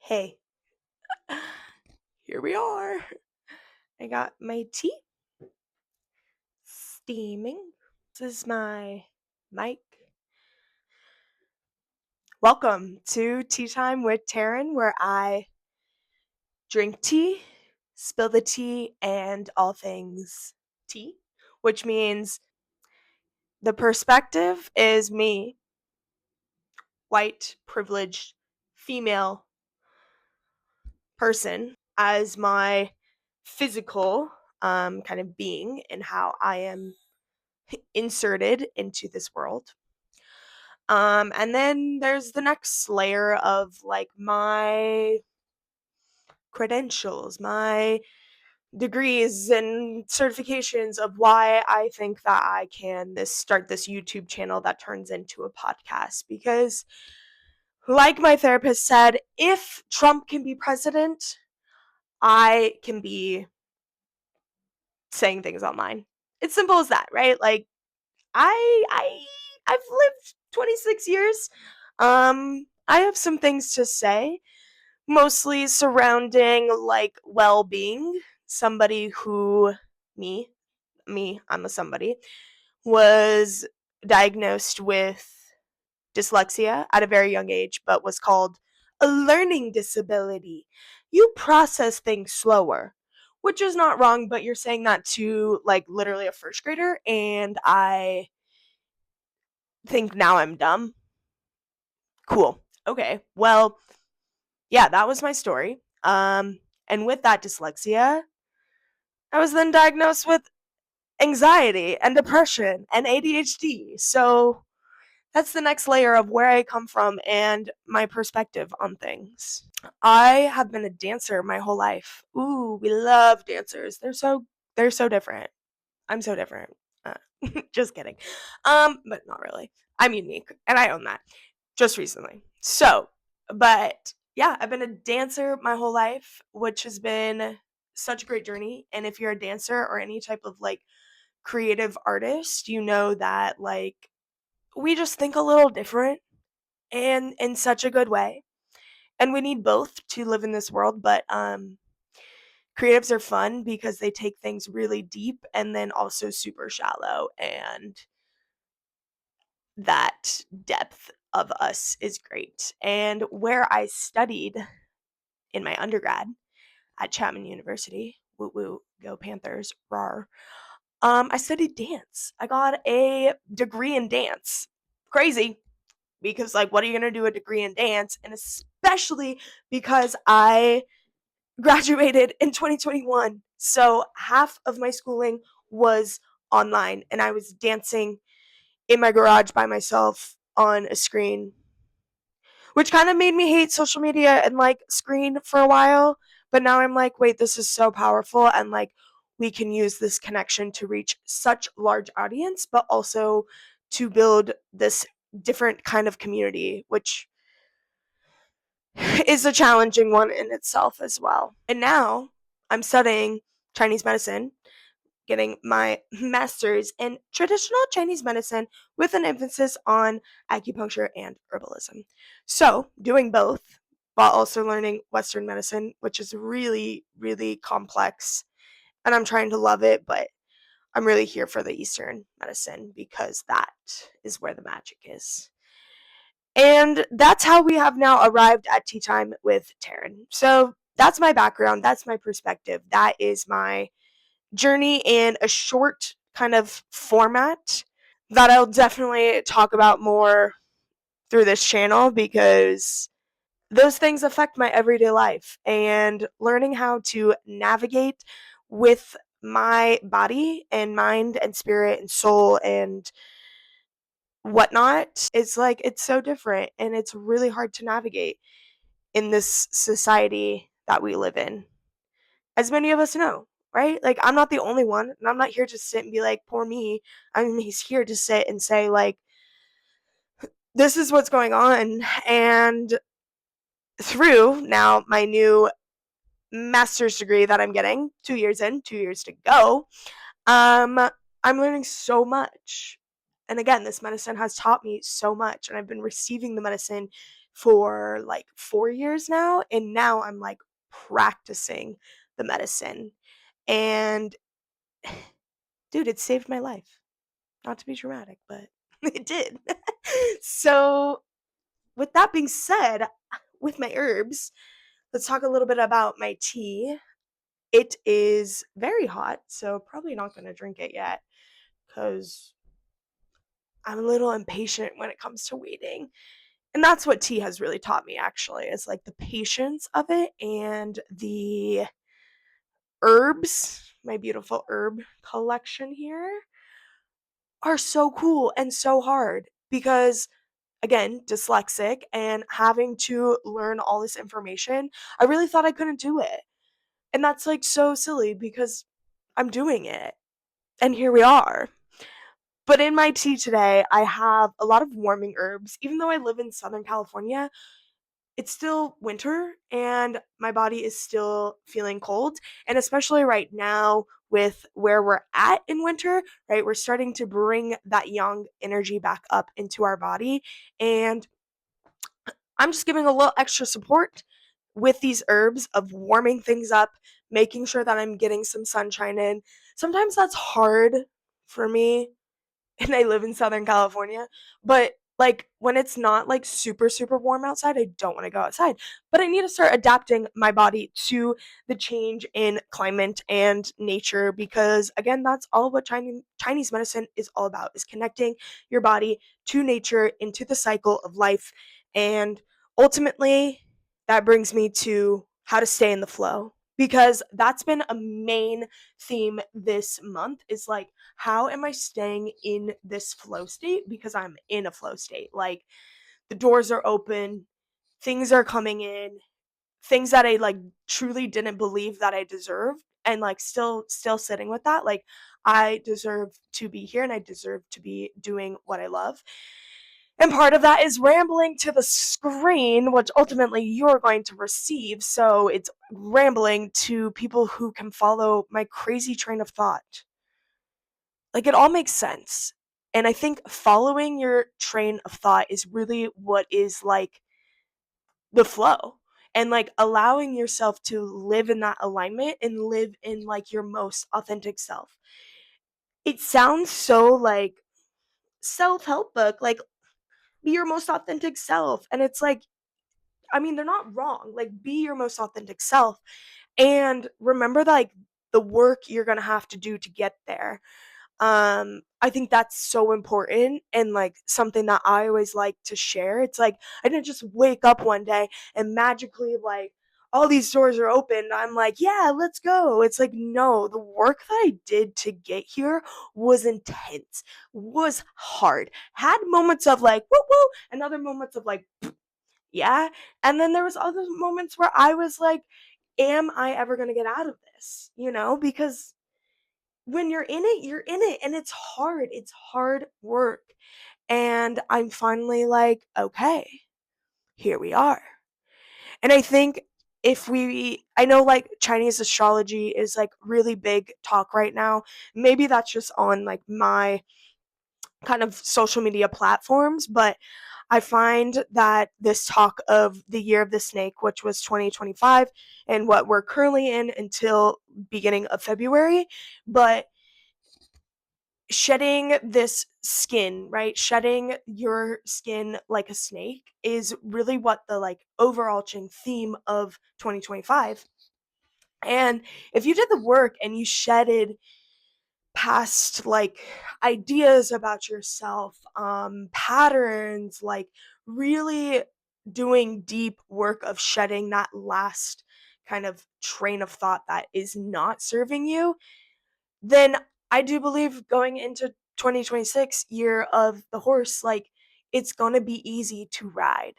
Hey, here we are. I got my tea steaming. This is my mic. Welcome to Tea Time with Taryn, where I drink tea, spill the tea, and all things tea, which means the perspective is me, white, privileged, female person, as my physical kind of being and how I am inserted into this world. And then there's the next layer of like my credentials, my degrees and certifications of why I think that I can start this YouTube channel that turns into a podcast. Because like my therapist said, if Trump can be president, I can be saying things online. It's simple as that, right? Like I've lived 26 years. I have some things to say, mostly surrounding like well-being. Somebody who I'm a somebody was diagnosed with dyslexia at a very young age, but was called a learning disability. You process things slower, which is not wrong, but you're saying that to like literally a first grader, and I think now I'm dumb. Cool. Okay. Well, yeah, that was my story. And with that dyslexia, I was then diagnosed with anxiety and depression and ADHD. So that's the next layer of where I come from and my perspective on things. I have been a dancer my whole life. Ooh, we love dancers. They're so different. I'm so different. Uh, just kidding. But not really. I'm unique and I own that. Just recently. So, but yeah, I've been a dancer my whole life, which has been such a great journey. And if you're a dancer or any type of like creative artist, you know that like we just think a little different and in such a good way. And we need both to live in this world, but creatives are fun because they take things really deep and then also super shallow, and that depth of us is great. And where I studied in my undergrad at Chapman University, woo woo, go Panthers, rar. I studied dance. I got a degree in dance. Crazy, because like, what are you gonna do a degree in dance? And especially because I graduated in 2021, so half of my schooling was online, and I was dancing in my garage by myself on a screen, which kind of made me hate social media and like screen for a while. But now I'm like, wait, this is so powerful, and like we can use this connection to reach such large audience, but also to build this different kind of community, which is a challenging one in itself as well. And now I'm studying Chinese medicine, getting my master's in traditional Chinese medicine with an emphasis on acupuncture and herbalism. So, doing both while also learning Western medicine, which is really, really complex. And I'm trying to love it, but I'm really here for the Eastern medicine because that is where the magic is. And that's how we have now arrived at Tea Time with Taryn. So that's my background. That's my perspective. That is my journey in a short kind of format that I'll definitely talk about more through this channel because those things affect my everyday life, and learning how to navigate with my body and mind and spirit and soul and whatnot, it's like it's so different and it's really hard to navigate in this society that we live in, as many of us know, right? Like, I'm not the only one, and I'm not here to sit and be like, poor me. He's here to sit and say, like, this is what's going on. And through now my new master's degree that I'm getting 2 years in, 2 years to go, um, I'm learning so much. And again, this medicine has taught me so much, and I've been receiving the medicine for like 4 years now. And now I'm like practicing the medicine. And dude, it saved my life. Not to be dramatic, but it did. So, with that being said, with my herbs, let's talk a little bit about my tea. It is very hot, so probably not going to drink it yet because I'm a little impatient when it comes to waiting. And that's what tea has really taught me, actually. It's like the patience of it and the herbs, my beautiful herb collection here, are so cool and so hard because, again, dyslexic and having to learn all this information, I really thought I couldn't do it. And that's like so silly because I'm doing it. And here we are. But in my tea today, I have a lot of warming herbs. Even though I live in Southern California, it's still winter and my body is still feeling cold. And especially right now, with where we're at in winter, right? We're starting to bring that young energy back up into our body. And I'm just giving a little extra support with these herbs of warming things up, making sure that I'm getting some sunshine in. Sometimes that's hard for me, and I live in Southern California, but like when it's not like super super warm outside, I don't want to go outside. But I need to start adapting my body to the change in climate and nature because again, that's all what Chinese medicine is all about, is connecting your body to nature, into the cycle of life. And ultimately, that brings me to how to stay in the flow because that's been a main theme this month, is like, how am I staying in this flow state? Because I'm in a flow state. Like the doors are open, things are coming in, things that I like truly didn't believe that I deserved, and like still sitting with that. Like I deserve to be here and I deserve to be doing what I love. And part of that is rambling to the screen, which ultimately you're going to receive. So it's rambling to people who can follow my crazy train of thought. Like it all makes sense. And I think following your train of thought is really what is like the flow, and like allowing yourself to live in that alignment and live in like your most authentic self. It sounds so like self-help book, like be your most authentic self. And it's like, I mean, they're not wrong. Like be your most authentic self and remember that, like the work you're going to have to do to get there. I think that's so important and like something that I always like to share. It's like I didn't just wake up one day and magically like all these doors are open. I'm like, yeah, let's go. It's like, no, the work that I did to get here was intense, was hard, had moments of like woo woo and other moments of like yeah. And then there was other moments where I was like, am I ever going to get out of this? Because when you're in it, you're in it and it's hard. It's hard work. And I'm finally like, okay, here we are. And I think I know like Chinese astrology is like really big talk right now. Maybe that's just on like my kind of social media platforms, but I find that this talk of the year of the snake, which was 2025, and what we're currently in until beginning of February, but shedding this skin, right? Shedding your skin like a snake is really what the like overarching theme of 2025. And if you did the work and you shedded past like ideas about yourself, patterns, like really doing deep work of shedding that last kind of train of thought that is not serving you, then I do believe going into 2026, year of the horse, like it's going to be easy to ride.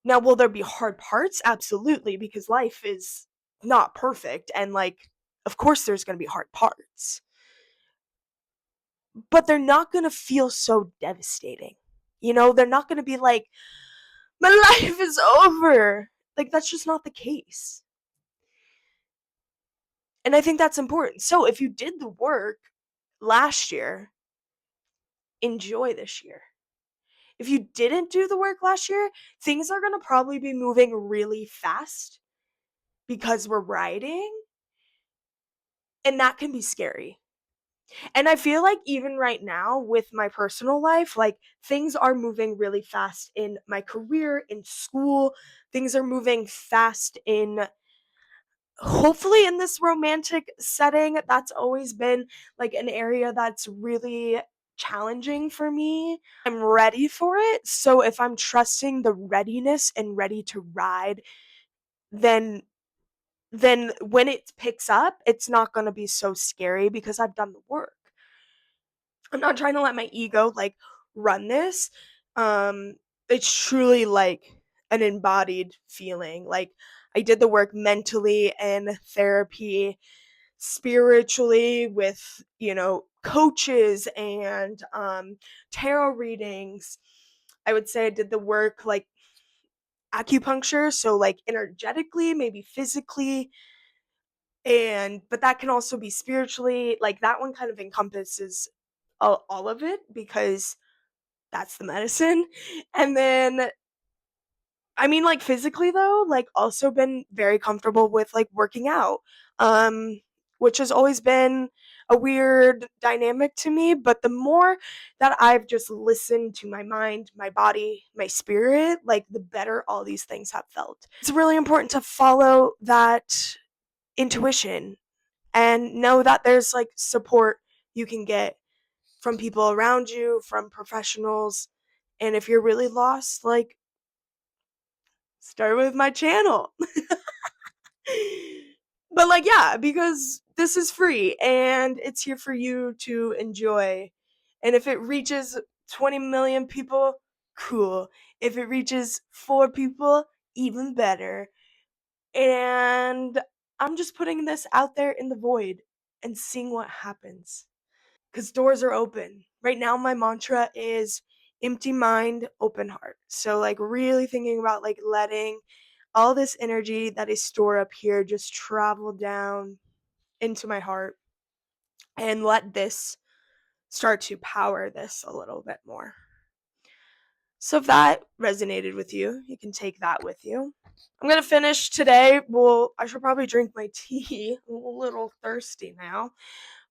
Now, will there be hard parts? Absolutely, because life is not perfect. And like, of course, there's going to be hard parts, but they're not going to feel so devastating. They're not going to be like, my life is over. Like, that's just not the case. And I think that's important. So, if you did the work last year, enjoy this year. if you didn't do the work last year, things are going to probably be moving really fast because we're riding, and that can be scary. And I feel like even right now with my personal life, like things are moving really fast in my career, in school. Things are moving fast in, hopefully, in this romantic setting. That's always been like an area that's really challenging for me. I'm ready for it. So if I'm trusting the readiness and ready to ride, then when it picks up, it's not going to be so scary because I've done the work. I'm not trying to let my ego like run this. Um it's truly like an embodied feeling. Like I did the work mentally and therapy, spiritually with, coaches and tarot readings. I would say I did the work like acupuncture, so like energetically, maybe physically, and but that can also be spiritually. Like that one kind of encompasses all of it because that's the medicine. And then, I mean, like physically though, like also been very comfortable with like working out, um, which has always been a weird dynamic to me. But the more that I've just listened to my mind, my body, my spirit, like the better all these things have felt. It's really important to follow that intuition and know that there's like support you can get from people around you, from professionals. And if you're really lost, like start with my channel. But like, yeah, because this is free and it's here for you to enjoy. And if it reaches 20 million people, cool. If it reaches 4 people, even better. And I'm just putting this out there in the void and seeing what happens. Because doors are open. Right now, my mantra is empty mind, open heart. So, like, really thinking about like letting all this energy that is stored up here just travel down into my heart and let this start to power this a little bit more. So, if that resonated with you, you can take that with you. I'm gonna finish today. Well, I should probably drink my tea. I'm a little thirsty now,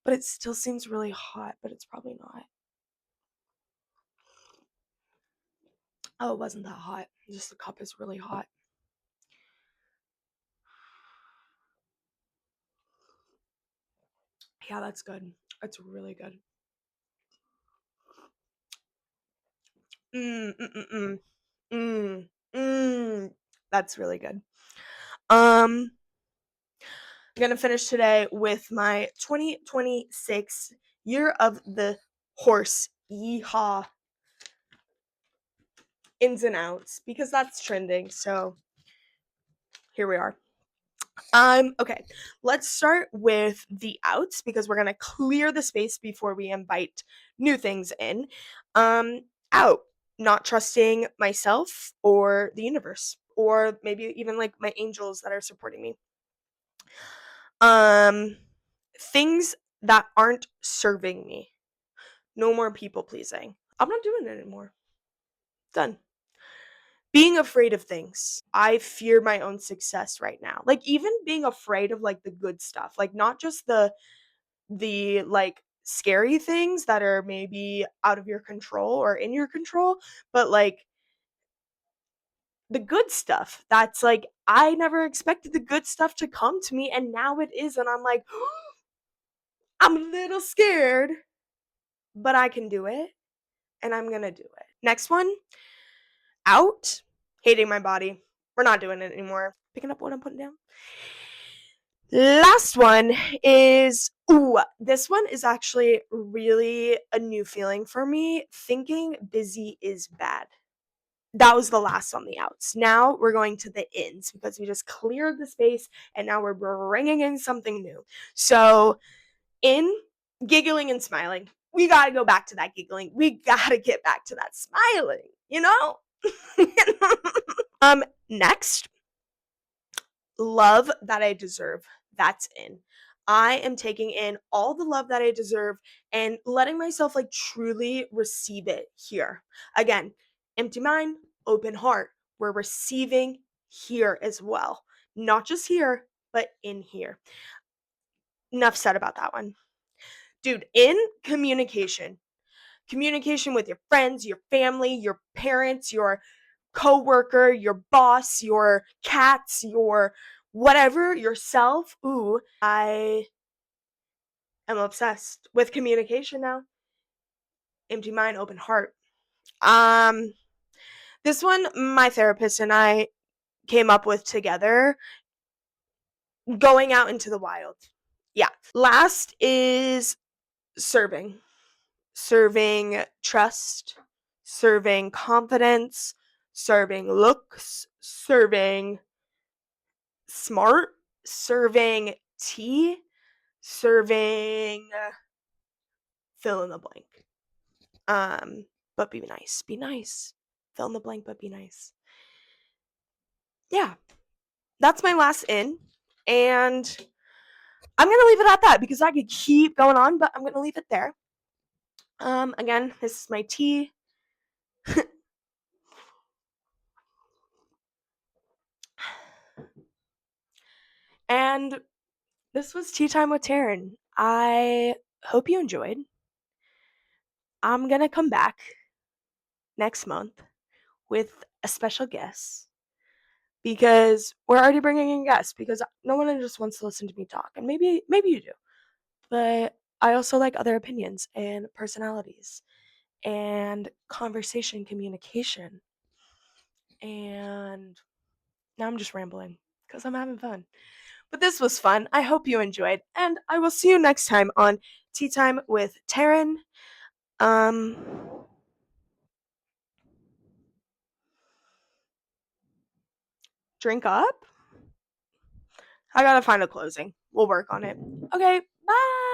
but it still seems really hot, but it's probably not. Oh, it wasn't that hot. Just the cup is really hot. Yeah, that's good. That's really good. Mm, mm, mm, mm. Mm, that's really good. I'm gonna finish today with my 2026 year of the horse. Yeehaw. Ins and outs because that's trending. So here we are. Okay, let's start with the outs because we're gonna clear the space before we invite new things in. Out, not trusting myself or the universe, or maybe even like my angels that are supporting me. Um, things that aren't serving me. No more people pleasing. I'm not doing it anymore. Done. Being afraid of things. I fear my own success right now. Like even being afraid of like the good stuff. Like not just the like scary things that are maybe out of your control or in your control, but like the good stuff. That's like I never expected the good stuff to come to me and now it is, and I'm like I'm a little scared, but I can do it and I'm going to do it. Next one, out, hating my body. We're not doing it anymore. Picking up what I'm putting down. Last one is, this one is actually really a new feeling for me. Thinking busy is bad. That was the last on the outs. Now we're going to the ins because we just cleared the space and now we're bringing in something new. So, in, giggling and smiling. We got to go back to that giggling. We got to get back to that smiling, you know? Next, love that I deserve. That's in. I am taking in all the love that I deserve and letting myself like truly receive it here. Again, Empty mind, open heart. We're receiving here as well. Not just here, but in here. Enough said about that one. Dude, in communication with your friends, your family, your parents, your coworker, your boss, your cats, your whatever, yourself. Ooh, I am obsessed with communication now. Empty mind, open heart. Um, this one, my therapist and I came up with together, going out into the wild. Yeah. Last is serving. Serving trust, serving confidence, serving looks, serving smart, serving tea, serving fill in the blank. But be nice. Be nice. Fill in the blank, but be nice. Yeah. That's my last in. And I'm gonna leave it at that because I could keep going on, but I'm gonna leave it there. Again, this is my tea. And this was Tea Time with Taryn. I hope you enjoyed. I'm gonna come back next month with a special guest because we're already bringing in guests because no one just wants to listen to me talk, and maybe you do, but I also like other opinions and personalities and conversation communication. And now I'm just rambling because I'm having fun. But this was fun. I hope you enjoyed, and I will see you next time on Tea Time with Taryn. Um, drink up. I gotta find a closing. We'll work on it. Okay, bye.